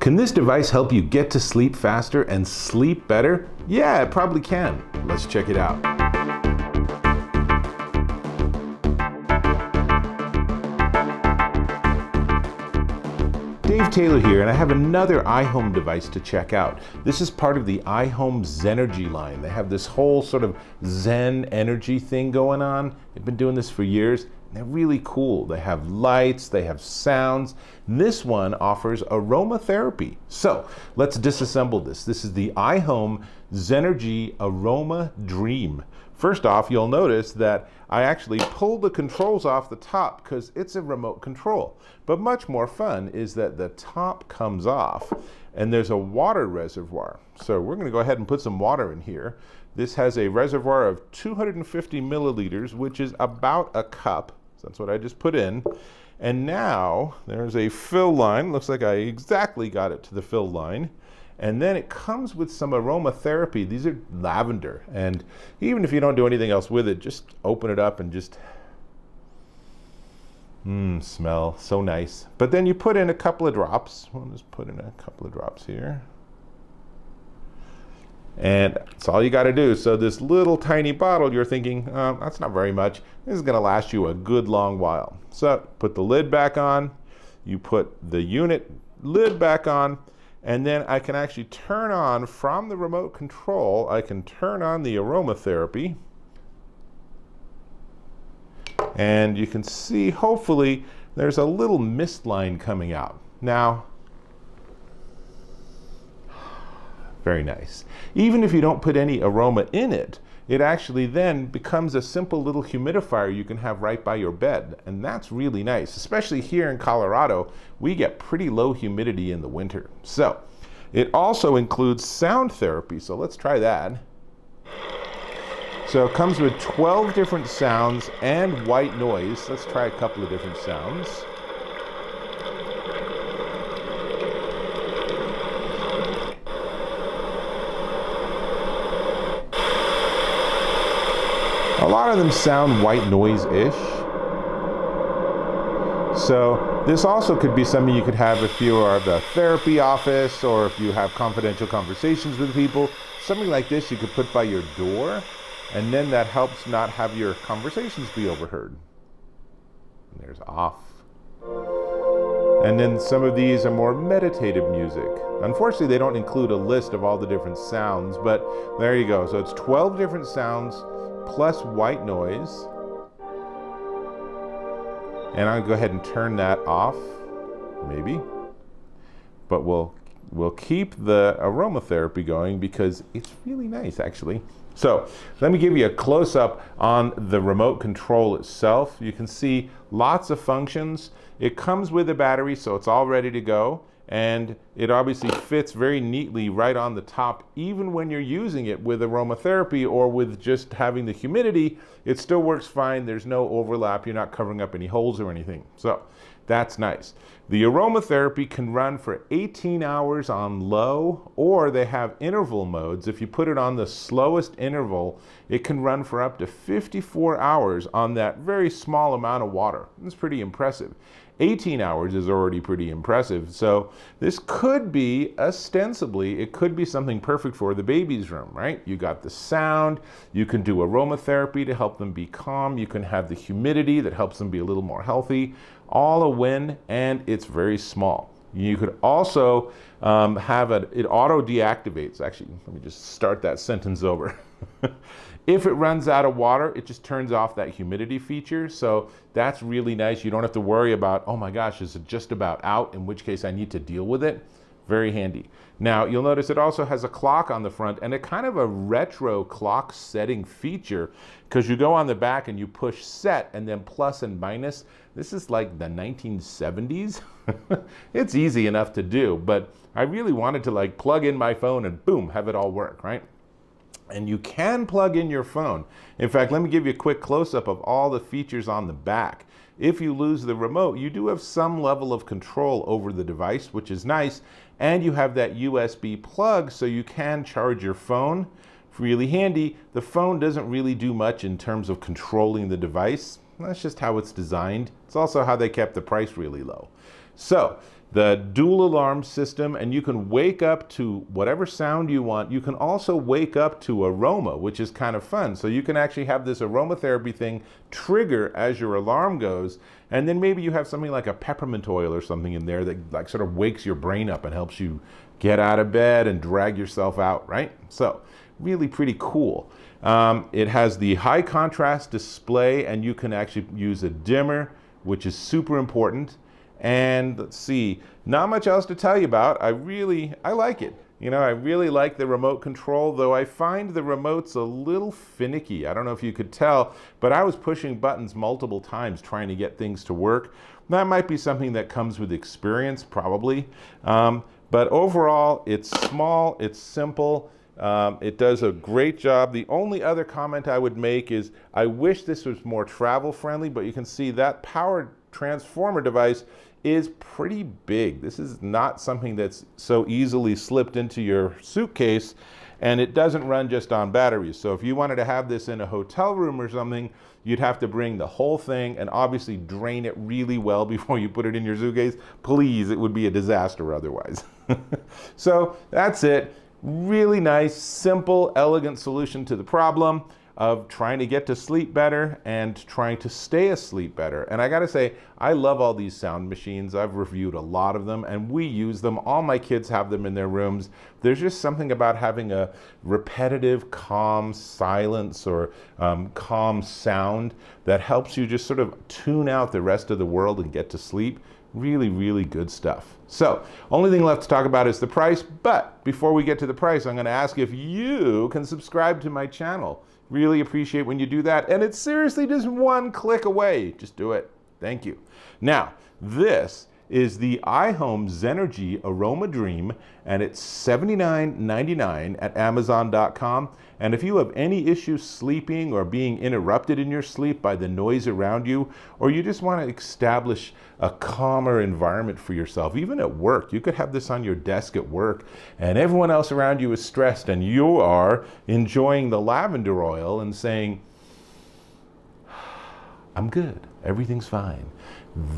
Can this device help you get to sleep faster and sleep better? Yeah, it probably can. Let's check it out. Dave Taylor here, and I have another iHome device to check out. This is part of the iHome Zenergy line. They have this whole sort of Zen energy thing going on. They've been doing this for years. They're really cool. They have lights, they have sounds. This one offers aromatherapy. So let's disassemble this. This is the iHome Zenergy Aroma Dream. First off, you'll notice that I actually pulled the controls off the top because it's a remote control. But much more fun is that the top comes off and there's a water reservoir. So we're going to go ahead and put some water in here. This has a reservoir of 250 milliliters, which is about a cup. So that's what I just put in. And now there's a fill line. Looks like I exactly got it to the fill line. And then it comes with some aromatherapy. These are lavender. And even if you don't do anything else with it, just open it up and just smell so nice. But then you put in a couple of drops. We'll just put in a couple of drops here. And that's all you got to do. So this little tiny bottle, you're thinking, that's not very much. This is going to last you a good long while. So put the lid back on. You put the unit lid back on. And then I can actually turn on from the remote control, I can turn on the aromatherapy. And you can see, hopefully, there's a little mist line coming out. Now, very nice. Even if you don't put any aroma in it, it actually then becomes a simple little humidifier you can have right by your bed. And that's really nice, especially here in Colorado. We get pretty low humidity in the winter. So it also includes sound therapy. So let's try that. So it comes with 12 different sounds and white noise. Let's try a couple of different sounds. A lot of them sound white noise-ish. So this also could be something you could have if you are at the therapy office or if you have confidential conversations with people. Something like this you could put by your door, and then that helps not have your conversations be overheard. And there's off. And then some of these are more meditative music. Unfortunately, they don't include a list of all the different sounds, but there you go. So it's 12 different sounds plus white noise. And I'll go ahead and turn that off, maybe. But we'll keep the aromatherapy going because it's really nice, actually. So let me give you a close-up on the remote control itself. You can see lots of functions. It comes with a battery, so it's all ready to go. And it obviously fits very neatly right on the top. Even when you're using it with aromatherapy or with just having the humidity, it still works fine. There's no overlap. You're not covering up any holes or anything. So that's nice. The aromatherapy can run for 18 hours on low, or they have interval modes. If you put it on the slowest interval, it can run for up to 54 hours on that very small amount of water. It's pretty impressive. 18 hours is already pretty impressive. So this could be, ostensibly, it could be something perfect for the baby's room, right? You got the sound, you can do aromatherapy to help them be calm, you can have the humidity that helps them be a little more healthy, all a win, and it's very small. You could also have it auto deactivates. Actually, let me just start that sentence over. If it runs out of water, it just turns off that humidity feature. So that's really nice. You don't have to worry about, oh my gosh, is it just about out? In which case I need to deal with it. Very handy. Now you'll notice it also has a clock on the front and a kind of a retro clock setting feature, because you go on the back and you push set and then plus and minus. This is like the 1970s. It's easy enough to do, but I really wanted to like plug in my phone and boom, have it all work, right? And you can plug in your phone. In fact, let me give you a quick close-up of all the features on the back. If you lose the remote, you do have some level of control over the device, which is nice. And you have that USB plug, so you can charge your phone. Really handy. The phone doesn't really do much in terms of controlling the device. That's just how it's designed. It's also how they kept the price really low. So the dual alarm system, and you can wake up to whatever sound you want. You can also wake up to aroma, which is kind of fun. So you can actually have this aromatherapy thing trigger as your alarm goes, and then maybe you have something like a peppermint oil or something in there that like sort of wakes your brain up and helps you get out of bed and drag yourself out, right? So really pretty cool. It has the high contrast display, and you can actually use a dimmer, which is super important. And let's see, not much else to tell you about. I like it. You know, I really like the remote control, though I find the remote's a little finicky. I don't know if you could tell, but I was pushing buttons multiple times trying to get things to work. That might be something that comes with experience, probably. But overall, it's small, it's simple. It does a great job. The only other comment I would make is I wish this was more travel friendly, but you can see that power transformer device is pretty big. This is not something that's so easily slipped into your suitcase, and it doesn't run just on batteries. So if you wanted to have this in a hotel room or something, you'd have to bring the whole thing and obviously drain it really well before you put it in your suitcase. Please, it would be a disaster otherwise. So that's it. Really nice, simple, elegant solution to the problem of trying to get to sleep better and trying to stay asleep better. And I gotta say, I love all these sound machines. I've reviewed a lot of them and we use them. All my kids have them in their rooms. There's just something about having a repetitive, calm silence or calm sound that helps you just sort of tune out the rest of the world and get to sleep. Really, really good stuff. So, only thing left to talk about is the price, but before we get to the price, I'm gonna ask if you can subscribe to my channel. Really appreciate when you do that, and it's seriously just one click away. Just do it. Thank you. Now, this is the iHome Zenergy Aroma Dream, and it's $79.99 at Amazon.com. And if you have any issues sleeping or being interrupted in your sleep by the noise around you, or you just want to establish a calmer environment for yourself, even at work, you could have this on your desk at work, and everyone else around you is stressed, and you are enjoying the lavender oil and saying, I'm good, everything's fine.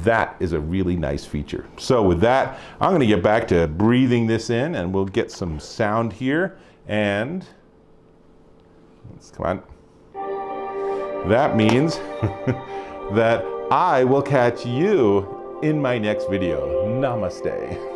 That is a really nice feature. So with that, I'm going to get back to breathing this in, and we'll get some sound here. And come on. That means that I will catch you in my next video. Namaste.